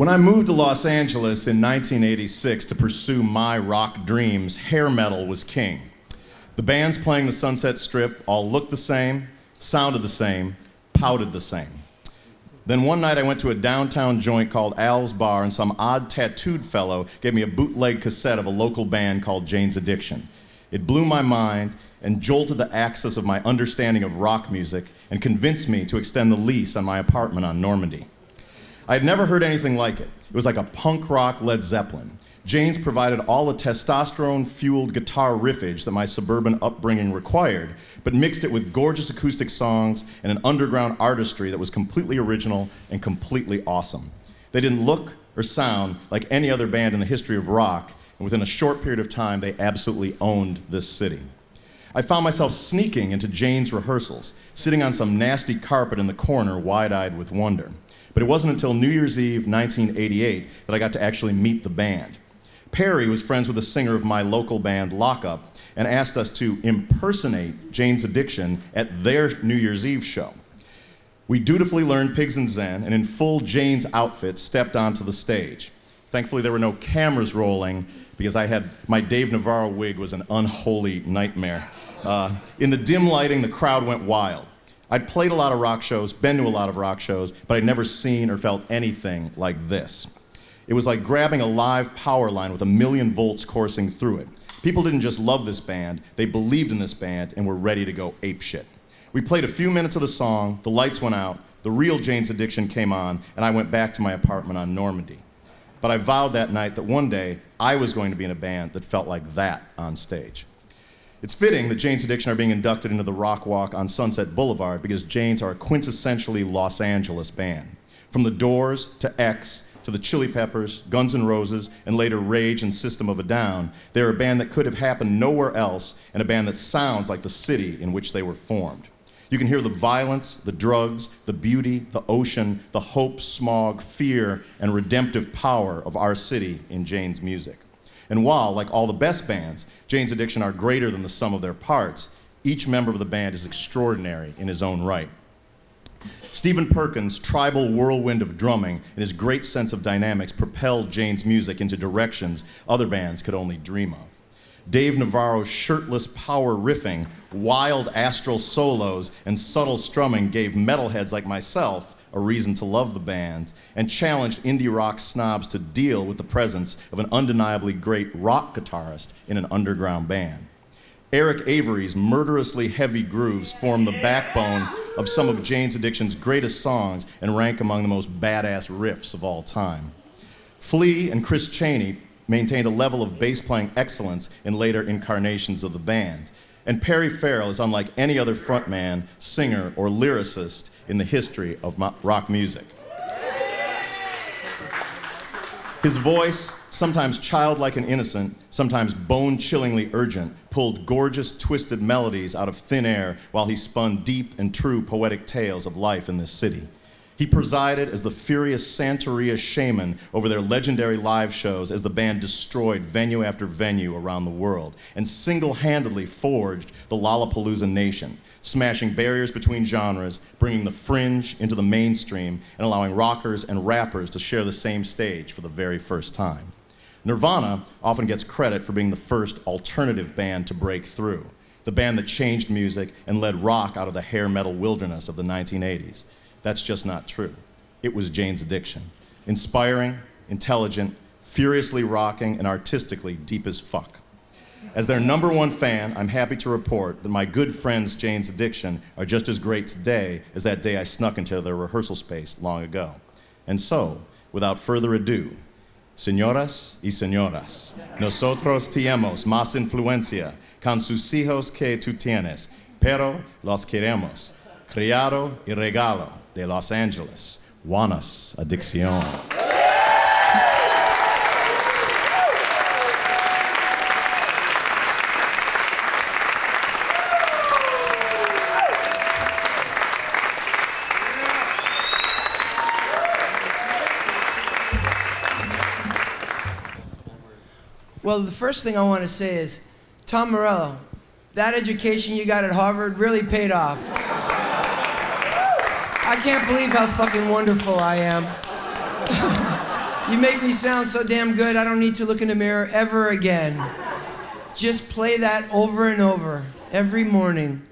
When I moved to Los Angeles in 1986 to pursue my rock dreams, hair metal was king. The bands playing the Sunset Strip all looked the same, sounded the same, pouted the same. Then one night I went to a downtown joint called Al's Bar, and some odd tattooed fellow gave me a bootleg cassette of a local band called Jane's Addiction. It blew my mind and jolted the axis of my understanding of rock music and convinced me to extend the lease on my apartment on Normandy. I had never heard anything like it. It was like a punk rock Led Zeppelin. Jane's provided all the testosterone-fueled guitar riffage that my suburban upbringing required, but mixed it with gorgeous acoustic songs and an underground artistry that was completely original and completely awesome. They didn't look or sound like any other band in the history of rock, and within a short period of time, they absolutely owned this city. I found myself sneaking into Jane's rehearsals, sitting on some nasty carpet in the corner, wide-eyed with wonder. But it wasn't until New Year's Eve 1988 that I got to actually meet the band. Perry was friends with the singer of my local band, Lockup, and asked us to impersonate Jane's Addiction at their New Year's Eve show. We dutifully learned Pigs and Zen, and in full Jane's outfit, stepped onto the stage. Thankfully, there were no cameras rolling because my Dave Navarro wig was an unholy nightmare. In the dim lighting, the crowd went wild. I'd played a lot of rock shows, been to a lot of rock shows, but I'd never seen or felt anything like this. It was like grabbing a live power line with 1,000,000 volts coursing through it. People didn't just love this band, they believed in this band and were ready to go apeshit. We played a few minutes of the song, the lights went out, the real Jane's Addiction came on, and I went back to my apartment on Normandy. But I vowed that night that one day I was going to be in a band that felt like that on stage. It's fitting that Jane's Addiction are being inducted into the RockWalk on Sunset Boulevard because Jane's are a quintessentially Los Angeles band. From the Doors to X to the Chili Peppers, Guns N' Roses, and later Rage and System of a Down, they're a band that could have happened nowhere else and a band that sounds like the city in which they were formed. You can hear the violence, the drugs, the beauty, the ocean, the hope, smog, fear, and redemptive power of our city in Jane's music. And while, like all the best bands, Jane's Addiction are greater than the sum of their parts, each member of the band is extraordinary in his own right. Stephen Perkins' tribal whirlwind of drumming and his great sense of dynamics propelled Jane's music into directions other bands could only dream of. Dave Navarro's shirtless power riffing, wild astral solos, and subtle strumming gave metalheads like myself a reason to love the band, and challenged indie rock snobs to deal with the presence of an undeniably great rock guitarist in an underground band. Eric Avery's murderously heavy grooves form the backbone of some of Jane's Addiction's greatest songs and rank among the most badass riffs of all time. Flea and Chris Chaney maintained a level of bass-playing excellence in later incarnations of the band. And Perry Farrell is unlike any other frontman, singer, or lyricist in the history of rock music. His voice, sometimes childlike and innocent, sometimes bone-chillingly urgent, pulled gorgeous, twisted melodies out of thin air while he spun deep and true poetic tales of life in this city. He presided as the furious Santeria shaman over their legendary live shows as the band destroyed venue after venue around the world and single-handedly forged the Lollapalooza nation, smashing barriers between genres, bringing the fringe into the mainstream, and allowing rockers and rappers to share the same stage for the very first time. Nirvana often gets credit for being the first alternative band to break through, the band that changed music and led rock out of the hair metal wilderness of the 1980s. That's just not true. It was Jane's Addiction. Inspiring, intelligent, furiously rocking, and artistically deep as fuck. As their #1 fan, I'm happy to report that my good friends Jane's Addiction are just as great today as that day I snuck into their rehearsal space long ago. And so, without further ado, señoras y señoras, nosotros tenemos más influencia con sus hijos que tú tienes, pero los queremos. Criado y regalo de Los Angeles, Juanas Adicción. Well, the first thing I want to say is, Tom Morello, that education you got at Harvard really paid off. I can't believe how fucking wonderful I am. You make me sound so damn good, I don't need to look in the mirror ever again. Just play that over and over every morning.